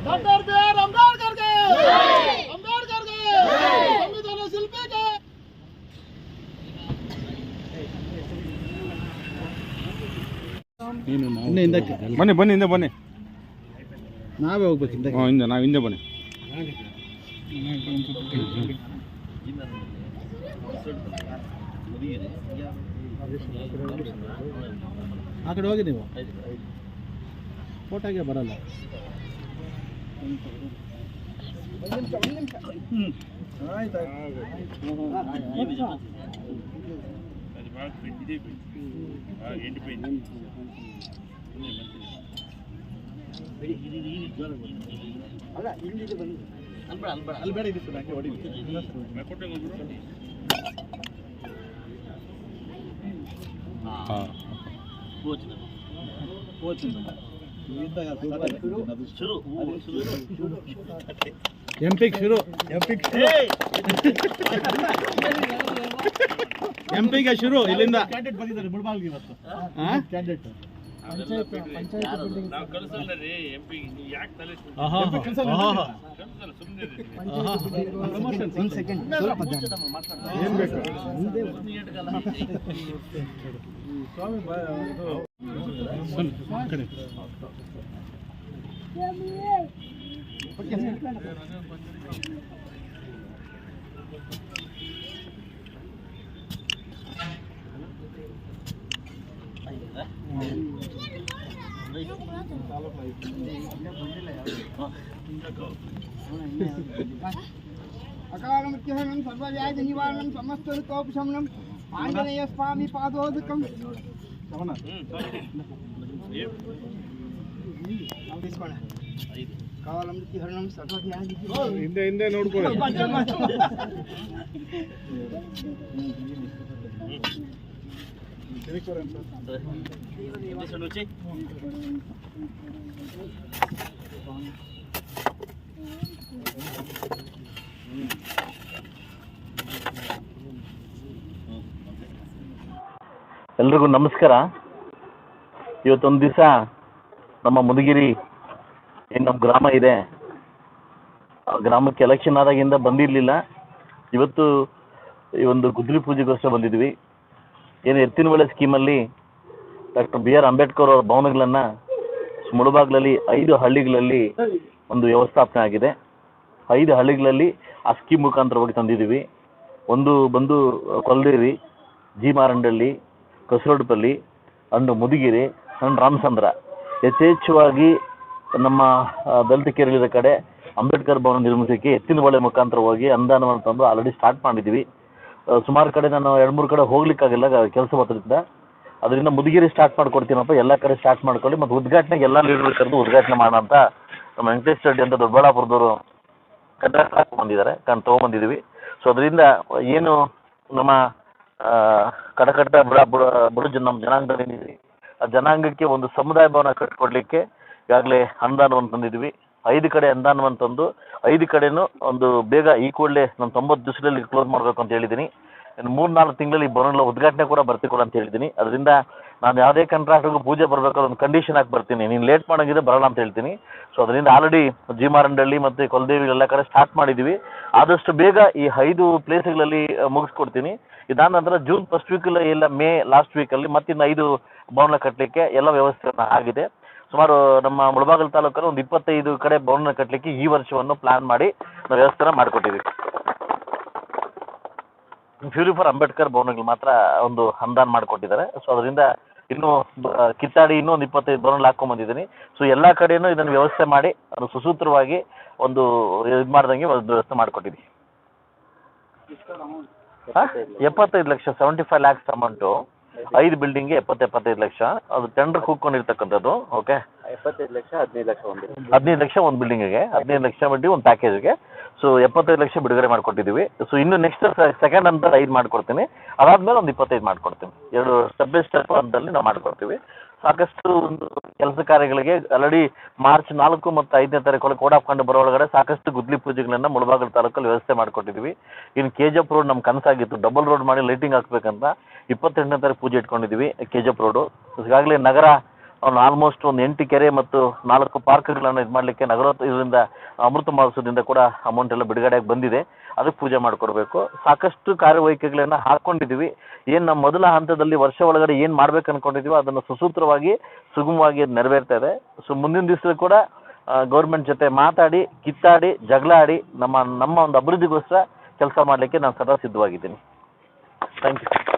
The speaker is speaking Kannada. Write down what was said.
डॉक्टर बी आर अम्बेडकर के अम्बेडकर के संविधान शिल्पी के ಬನ್ನಿ ಬನ್ನಿ ಹಿಂದೆ ಬನ್ನಿ ನಾವೇ ಹೋಗ್ಬೇಕು ಹಿಂದೆ ನಾವು ಹಿಂದೆ ಬನ್ನಿ ಆ ಕಡೆ ಹೋಗಿ ನೀವು ಫೋಟೋಗೆ ಬರಲ್ಲ ಅಲ್ಲ ಇಲ್ಲಿ ಬನ್ನಿ ಅಲ್ಲಿ ಬೇಡ ಇದಿತ್ತು ನನಗೆ ಹೊಡಿ ಎಂಪಿಗೆ ಶುರು ಎಂಪಿಗೆ ಶುರು ಇಲ್ಲಿಂದ ಕ್ಯಾಂಡಿಡೇಟ್ ಬಂದಿದ್ದಾರೆ ಮುಳಬಾಗಿಲಿಗೆ ಇವತ್ತು ಕ್ಯಾಂಡಿಡೇಟ್ अकाल मृत्युहरणं सर्वव्याधि निवारणं समस्त दुःखोपशमनं आंजनेय स्वामी पादोदकं काल मृत्युहरणं सर्वव्याधि ಹಿಂದೆ ಹಿಂದೆ ನೋಡ್ಕೊಳ್ಳಿ ಎಲ್ರಿಗೂ ನಮಸ್ಕಾರ. ಇವತ್ತೊಂದು ದಿವಸ ನಮ್ಮ ಮುದಗಿರಿ ಏನು ನಮ್ಮ ಗ್ರಾಮ ಇದೆ, ಆ ಗ್ರಾಮಕ್ಕೆ ಎಲೆಕ್ಷನ್ ಆದಾಗಿಂದ ಬಂದಿರಲಿಲ್ಲ. ಇವತ್ತು ಈ ಒಂದು ಗುದ್ಲಿ ಪೂಜೆಗೋಸ್ಕರ ಬಂದಿದ್ವಿ. ಏನು ಎತ್ತಿನಹೊಳೆ ಸ್ಕೀಮಲ್ಲಿ ಡಾಕ್ಟರ್ ಬಿ ಆರ್ ಅಂಬೇಡ್ಕರ್ ಅವರ ಭವನಗಳನ್ನು ಮುಳಬಾಗಿಲಲ್ಲಿ 5 ಹಳ್ಳಿಗಳಲ್ಲಿ ಒಂದು ವ್ಯವಸ್ಥಾಪನೆ ಆಗಿದೆ. 5 ಹಳ್ಳಿಗಳಲ್ಲಿ ಆ ಸ್ಕೀಮ್ ಮುಖಾಂತರವಾಗಿ ತಂದಿದ್ದೀವಿ. ಒಂದು ಬಂದು ಕೊಲ್ದೇರಿ, ಜಿ ಮಾರಂಡಳ್ಳಿ, ಕಸರೋಡ್ಪಲ್ಲಿ ಅಂಡು ಮುದಿಗಿರಿ ಅಂಡ್ ರಾಮಚಂದ್ರ. ಯಥೇಚ್ಛವಾಗಿ ನಮ್ಮ ದಲಿತ ಕೇರಳದ ಕಡೆ ಅಂಬೇಡ್ಕರ್ ಭವನ ನಿರ್ಮಿಸೋಕ್ಕೆ ಎತ್ತಿನಹೊಳೆ ಮುಖಾಂತರವಾಗಿ ಅನುದಾನವನ್ನು ತಂದು ಆಲ್ರೆಡಿ ಸ್ಟಾರ್ಟ್ ಮಾಡಿದ್ದೀವಿ. ಸುಮಾರು ಕಡೆ ನಾನು 2-3 ಕಡೆ ಹೋಗ್ಲಿಕ್ಕಾಗಿಲ್ಲ ಕೆಲಸ ಬರ್ತದಿಂದ, ಅದರಿಂದ ಮುದಿಗಿರಿ ಸ್ಟಾರ್ಟ್ ಮಾಡ್ಕೊಡ್ತೀನಪ್ಪ, ಎಲ್ಲ ಕಡೆ ಸ್ಟಾರ್ಟ್ ಮಾಡ್ಕೊಳ್ಳಿ, ಮತ್ತು ಉದ್ಘಾಟನೆಗೆ ಎಲ್ಲ ಲೀಡರ್ ಕರೆದು ಉದ್ಘಾಟನೆ ಮಾಡೋಣ ಅಂತ ನಮ್ಮ ವೆಂಕಟೇಶ್ ರೆಡ್ಡಿ ಅಂತ ದೊಡ್ಡಬಳ್ಳಾಪುರದವರು ಕಂಟ್ರಾಕ್ಟ್ ಬಂದಿದ್ದಾರೆ, ತೊಗೊಂಬಂದಿದ್ದೀವಿ. ಸೊ ಅದರಿಂದ ಏನು ನಮ್ಮ ಕಡಕಟ್ಟ ಬಡ ನಮ್ಮ ಜನಾಂಗದಲ್ಲಿ ಆ ಜನಾಂಗಕ್ಕೆ ಒಂದು ಸಮುದಾಯ ಭವನ ಕಟ್ಟಿಕೊಡ್ಲಿಕ್ಕೆ ಈಗಾಗಲೇ ಅನುದಾನವನ್ನು ತಂದಿದ್ವಿ. 5 ಕಡೆ ಅನುದಾನವನ್ನು ತಂದು 5 ಕಡೆನೂ ಒಂದು ಬೇಗ ಈ ಕೂಡಲೇ ನಾನು 90 ದಿವಸದಲ್ಲಿ ಕ್ಲೋಸ್ ಮಾಡಬೇಕು ಅಂತ ಹೇಳಿದ್ದೀನಿ. ಇನ್ನು 3-4 ತಿಂಗಳಲ್ಲಿ ಭವನಗಳ ಉದ್ಘಾಟನೆ ಕೂಡ ಬರ್ತಿಕೊಡ ಅಂತ ಹೇಳಿದ್ದೀನಿ. ಅದರಿಂದ ನಾನು ಯಾವುದೇ ಕಾಂಟ್ರಾಕ್ಟ್ರಿಗೂ ಪೂಜೆ ಬರಬೇಕಾದ್ರೆ ಒಂದು ಕಂಡೀಷನ್ ಹಾಕಿ ಬರ್ತೀನಿ, ನೀನು ಲೇಟ್ ಮಾಡೋಂಗಿದೆ ಬರೋಣ ಅಂತ ಹೇಳ್ತೀನಿ. ಸೊ ಅದರಿಂದ ಆಲ್ರೆಡಿ ಜಿ ಮಾರಂಡಳ್ಳಿ ಮತ್ತು ಕೊಲ್ದೇವಿ ಎಲ್ಲ ಕಡೆ ಸ್ಟಾರ್ಟ್ ಮಾಡಿದ್ದೀವಿ. ಆದಷ್ಟು ಬೇಗ ಈ 5 ಪ್ಲೇಸ್ಗಳಲ್ಲಿ ಮುಗಿಸ್ಕೊಡ್ತೀನಿ. ಇದಾದ ನಂತರ ಜೂನ್ ಫಸ್ಟ್ ವೀಕಲ್ಲಿ ಇಲ್ಲ ಮೇ ಲಾಸ್ಟ್ ವೀಕಲ್ಲಿ ಮತ್ತಿನ್ನು 5 ಭವನ ಕಟ್ಟಲಿಕ್ಕೆ ಎಲ್ಲ ವ್ಯವಸ್ಥೆ ಆಗಿದೆ. ಸುಮಾರು ನಮ್ಮ ಮುಳಬಾಗಿಲು ತಾಲೂಕಲ್ಲಿ ಒಂದು 25 ಕಡೆ ಭವನ ಕಟ್ಟಲಿಕ್ಕೆ ಈ ವರ್ಷವನ್ನು ಪ್ಲಾನ್ ಮಾಡಿ ನಾವು ವ್ಯವಸ್ಥೆ ಮಾಡಿಕೊಟ್ಟಿದ್ದೀವಿ. ಫ್ಯೂರಿ ಫಾರ್ ಅಂಬೇಡ್ಕರ್ ಭವನಗಳು ಮಾತ್ರ ಒಂದು ಅನುದಾನ ಮಾಡಿಕೊಟ್ಟಿದ್ದಾರೆ. ಸೊ ಅದರಿಂದ ಇನ್ನೂ ಕಿತ್ತಾಡಿ ಇನ್ನೂ ಒಂದು 25 ಭವನಗಳು ಹಾಕ್ಕೊಂಬಂದಿದ್ದೀನಿ. ಸೊ ಎಲ್ಲ ಕಡೆಯೂ ಇದನ್ನು ವ್ಯವಸ್ಥೆ ಮಾಡಿ ಅದು ಸುಸೂತ್ರವಾಗಿ ಒಂದು ಇದು ಮಾಡ್ದಂಗೆ ಒಂದು ವ್ಯವಸ್ಥೆ ಮಾಡಿಕೊಟ್ಟಿದ್ದೀವಿ. 75 ಲಕ್ಷ 75 ಲ್ಯಾಕ್ಸ್ ಅಮೌಂಟು 5 ಬಿಲ್ಡಿಂಗ್ಗೆ 75 ಲಕ್ಷ. ಅದು ಟೆಂಡರ್ ಕೂತ್ಕೊಂಡಿರ್ತಕ್ಕಂಥದ್ದು. ಓಕೆ, 75 ಲಕ್ಷ 15 ಲಕ್ಷ ಒಂದು 15 ಲಕ್ಷ ಒಂದು ಬಿಲ್ಡಿಂಗಿಗೆ, 15 ಲಕ್ಷ ಬಡ್ಡಿ ಒಂದು ಪ್ಯಾಕೇಜ್ಗೆ. ಸೊ 75 ಲಕ್ಷ ಬಿಡುಗಡೆ ಮಾಡಿಕೊಟ್ಟಿದ್ದೀವಿ. ಸೊ ಇನ್ನು ನೆಕ್ಸ್ಟ್ ಸೆಕೆಂಡ್ ಅಂತ 5 ಮಾಡಿಕೊಡ್ತೀನಿ, ಅದಾದ್ಮೇಲೆ ಒಂದು 25 ಮಾಡಿಕೊಡ್ತೀನಿ. 2 ಸ್ಟೆಪ್ ಬೈ ಸ್ಟೆಪ್ ಹಂತದಲ್ಲಿ ನಾವು ಮಾಡಿಕೊಡ್ತೀವಿ. ಸಾಕಷ್ಟು ಒಂದು ಕೆಲಸ ಕಾರ್ಯಗಳಿಗೆ ಆಲ್ರೆಡಿ ಮಾರ್ಚ್ 4 ಮತ್ತು 5ನೇ ತಾರೀಕು ಕೋಡ್ ಹಾಕೊಂಡು ಬರೋ ಒಳಗಡೆ ಸಾಕಷ್ಟು ಗುದ್ಲಿ ಪೂಜೆಗಳನ್ನು ಮುಳಬಾಗಿಲು ತಾಲೂಕಲ್ಲಿ ವ್ಯವಸ್ಥೆ ಮಾಡಿಕೊಟ್ಟಿದ್ವಿ. ಇನ್ನು ಕೆಜಿಎಫ್ ರೋಡ್ ನಮ್ಮ ಕನಸಾಗಿತ್ತು, ಡಬಲ್ ರೋಡ್ ಮಾಡಿ ಲೈಟಿಂಗ್ ಹಾಕ್ಬೇಕಂತ 28ನೇ ತಾರೀಕು ಪೂಜೆ ಇಟ್ಕೊಂಡಿದ್ವಿ ಕೆಜಿಎಫ್ ರೋಡು. ಈಗಾಗಲೇ ನಗರ ಅವ್ನು ಆಲ್ಮೋಸ್ಟ್ ಒಂದು 8 ಕೆರೆ ಮತ್ತು 4 ಪಾರ್ಕ್ಗಳನ್ನು ಇದು ಮಾಡಲಿಕ್ಕೆ ಇದರಿಂದ ಅಮೃತ ಮಹೋತ್ಸವದಿಂದ ಕೂಡ ಅಮೌಂಟ್ ಎಲ್ಲ ಬಿಡುಗಡೆಯಾಗಿ ಬಂದಿದೆ. ಅದಕ್ಕೆ ಪೂಜೆ ಮಾಡಿಕೊಡ್ಬೇಕು. ಸಾಕಷ್ಟು ಕಾರ್ಯವೈಖರಿಗಳನ್ನು ಹಾಕ್ಕೊಂಡಿದ್ದೀವಿ. ಏನು ನಮ್ಮ ಮೊದಲ ಹಂತದಲ್ಲಿ ವರ್ಷ ಒಳಗಡೆ ಏನು ಮಾಡ್ಬೇಕು ಅನ್ಕೊಂಡಿದ್ದೀವೋ ಅದನ್ನು ಸುಸೂತ್ರವಾಗಿ ಸುಗಮವಾಗಿ ನೆರವೇರ್ತಾ ಇದೆ. ಸೊ ಮುಂದಿನ ದಿವಸ ಕೂಡ ಗೌರ್ಮೆಂಟ್ ಜೊತೆ ಮಾತಾಡಿ, ಕಿತ್ತಾಡಿ, ಜಗಳ ಆಡಿ ನಮ್ಮ ಒಂದು ಅಭಿವೃದ್ಧಿಗೋಸ್ಕರ ಕೆಲಸ ಮಾಡಲಿಕ್ಕೆ ನಾನು ಸದಾ ಸಿದ್ಧವಾಗಿದ್ದೀನಿ. Thank you.